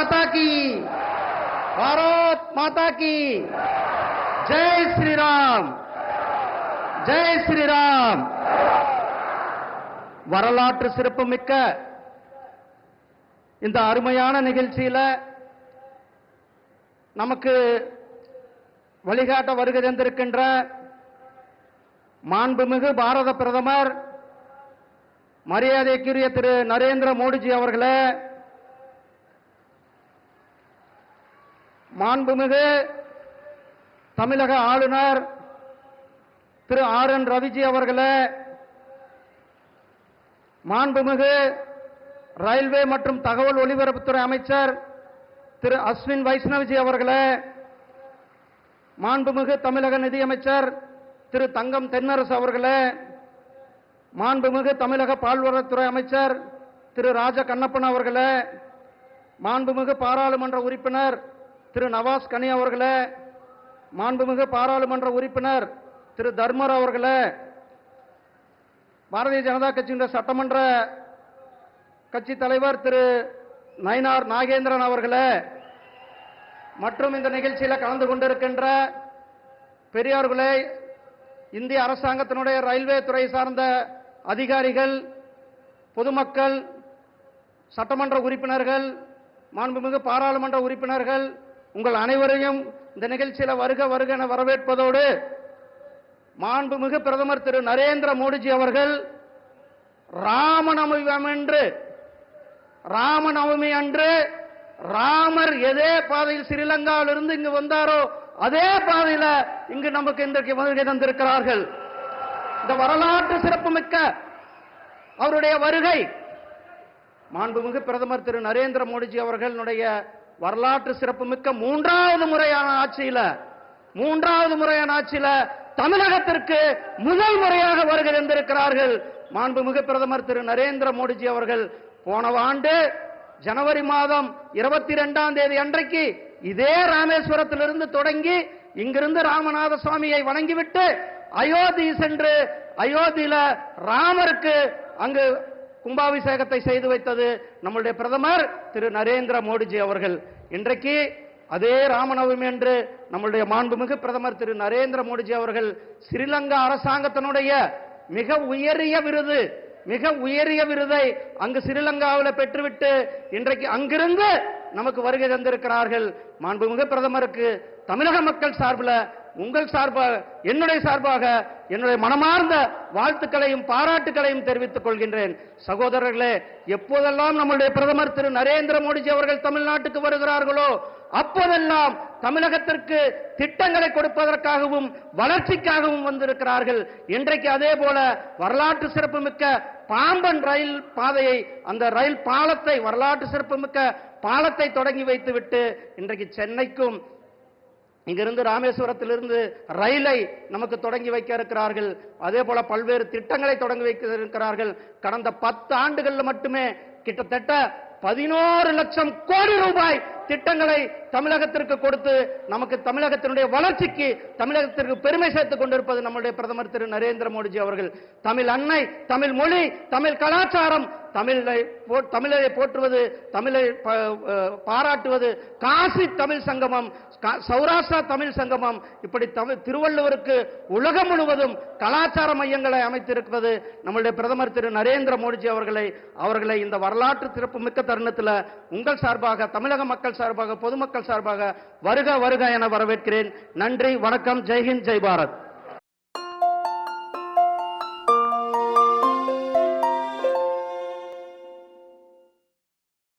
माता की, भारत माता की जय श्री राम, जय श्री राम. வரலாற்று சிறப்புமிக்க இந்த அருமையான நிகழ்ச்சியில நமக்கு வழிகாட்ட வருகை தந்திருக்கின்ற மாண்புமிகு பாரத பிரதமர் மரியாதைக்குரிய திரு நரேந்திர மோடிஜி அவர்களே, மாண்புமிகு தமிழக ஆளுநர் திரு RN ரவிஜி அவர்களே, மாண்புமிகு ரயில்வே மற்றும் தகவல் ஒலிபரப்புத்துறை அமைச்சர் திரு அஸ்வின் வைஷ்ணவ்ஜி அவர்களே, மாண்புமிகு தமிழக நிதியமைச்சர் திரு தங்கம் தென்னரசு அவர்களே, மாண்புமிகு தமிழக பால்வளத்துறை அமைச்சர் திரு ராஜ கண்ணப்பன் அவர்களே, மாண்புமிகு பாராளுமன்ற உறுப்பினர் திரு நவாஸ் கனி அவர்களே, மாண்புமிகு பாராளுமன்ற உறுப்பினர் திரு தர்மர் அவர்களே, பாரதிய ஜனதா கட்சியின் சட்டமன்ற கட்சி தலைவர் திரு நயினார் நாகேந்திரன் அவர்களே, மற்றும் இந்த நிகழ்ச்சியில் கலந்து கொண்டிருக்கின்ற பெரியார்களே, இந்திய அரசாங்கத்தினுடைய ரயில்வே துறை சார்ந்த அதிகாரிகள், பொதுமக்கள், சட்டமன்ற உறுப்பினர்கள், மாண்புமிகு பாராளுமன்ற உறுப்பினர்கள், உங்கள் அனைவரையும் இந்த நிகழ்ச்சியில் வருக வருக என வரவேற்பதோடு, மாண்புமிகு பிரதமர் திரு நரேந்திர மோடிஜி அவர்கள் ராமநவமி அன்று ராமர் எதே பாதையில் ஸ்ரீலங்காவிலிருந்து இங்கு வந்தாரோ அதே பாதையில இங்கு நமக்கு இன்றைக்கு வருகை தந்திருக்கிறார்கள். இந்த வரலாற்று சிறப்புமிக்க அவருடைய வருகை மாண்புமிகு பிரதமர் திரு நரேந்திர மோடிஜி அவர்களுடைய வரலாற்று சிறப்புமிக்க மூன்றாவது முறையான ஆட்சியில தமிழகத்திற்கு முதல் முறையாக வருகை தந்திருக்கிறார்கள். மாண்புமிகு பிரதமர் திரு நரேந்திர மோடிஜி அவர்கள் போன ஆண்டு ஜனவரி மாதம் 22ஆம் தேதி அன்றைக்கு இதே ராமேஸ்வரத்திலிருந்து தொடங்கி இங்கிருந்து ராமநாத சுவாமியை வணங்கிவிட்டு அயோத்தி சென்று அயோத்தியில ராமருக்கு அங்கு கும்பாபிஷேகத்தை செய்து வைத்தது நம்முடைய பிரதமர் திரு நரேந்திர மோடிஜி அவர்கள். இன்றைக்கு அதே ராமநவமி என்று நம்முடைய மாண்புமிகு பிரதமர் திரு நரேந்திர மோடிஜி அவர்கள் ஸ்ரீலங்கா அரசாங்கத்தினுடைய மிக உயரிய விருதை அங்கு ஸ்ரீலங்காவில் பெற்றுவிட்டு இன்றைக்கு அங்கிருந்து நமக்கு வருகை தந்திருக்கிறார்கள். மாண்புமிகு பிரதமருக்கு தமிழக மக்கள் சார்பில், உங்கள் சார்பாக, என்னுடைய சார்பாக என்னுடைய மனமார்ந்த வாழ்த்துக்களையும் பாராட்டுகளையும் தெரிவித்துக் கொள்கின்றேன். சகோதரர்களே, எப்போதெல்லாம் நம்முடைய பிரதமர் திரு நரேந்திர மோடிஜி அவர்கள் தமிழ்நாட்டுக்கு வருகிறார்களோ அப்போதெல்லாம் தமிழகத்திற்கு திட்டங்களை கொடுப்பதற்காகவும் வளர்ச்சிக்காகவும் வந்திருக்கிறார்கள். இன்றைக்கு அதே போல வரலாற்று சிறப்புமிக்க பாம்பன் ரயில் பாதையை, அந்த ரயில் பாலத்தை, வரலாற்று சிறப்புமிக்க பாலத்தை தொடங்கி வைத்துவிட்டு இன்றைக்கு சென்னைக்கும் இங்கிருந்து ராமேஸ்வரத்திலிருந்து ரயிலை நமக்கு தொடங்கி வைக்க இருக்கிறார்கள். அதே போல பல்வேறு திட்டங்களை தொடங்கி வைக்க இருக்கிறார்கள். கடந்த 10 ஆண்டுகளில் மட்டுமே கிட்டத்தட்ட 11 லட்சம் கோடி ரூபாய் திட்டங்களை தமிழகத்திற்கு கொடுத்து நமக்கு தமிழகத்தினுடைய வளர்ச்சிக்கு, தமிழகத்திற்கு பெருமை சேர்த்துக் கொண்டிருப்பது நம்முடைய பிரதமர் திரு நரேந்திர மோடிஜி அவர்கள். தமிழ் அன்னை, தமிழ் மொழி, தமிழ் கலாச்சாரம், தமிழை போற்றுவது, தமிழை பாராட்டுவது, காசி தமிழ் சங்கமம், சௌராஷ்டிரா தமிழ் சங்கமம், இப்படி திருவள்ளுவருக்கு உலகம் முழுவதும் கலாச்சார மையங்களை அமைத்திருப்பது நம்முடைய பிரதமர் திரு நரேந்திர மோடிஜி அவர்களை இந்த வரலாற்று சிறப்பு மிக்க தருணத்தில் உங்கள் சார்பாக, தமிழக மக்கள் சார்பாக, பொதுமக்கள் சார்பாக வருக வருக என வரவேற்கிறேன். நன்றி, வணக்கம், ஜெய்ஹிந்த், ஜெய் பாரத்.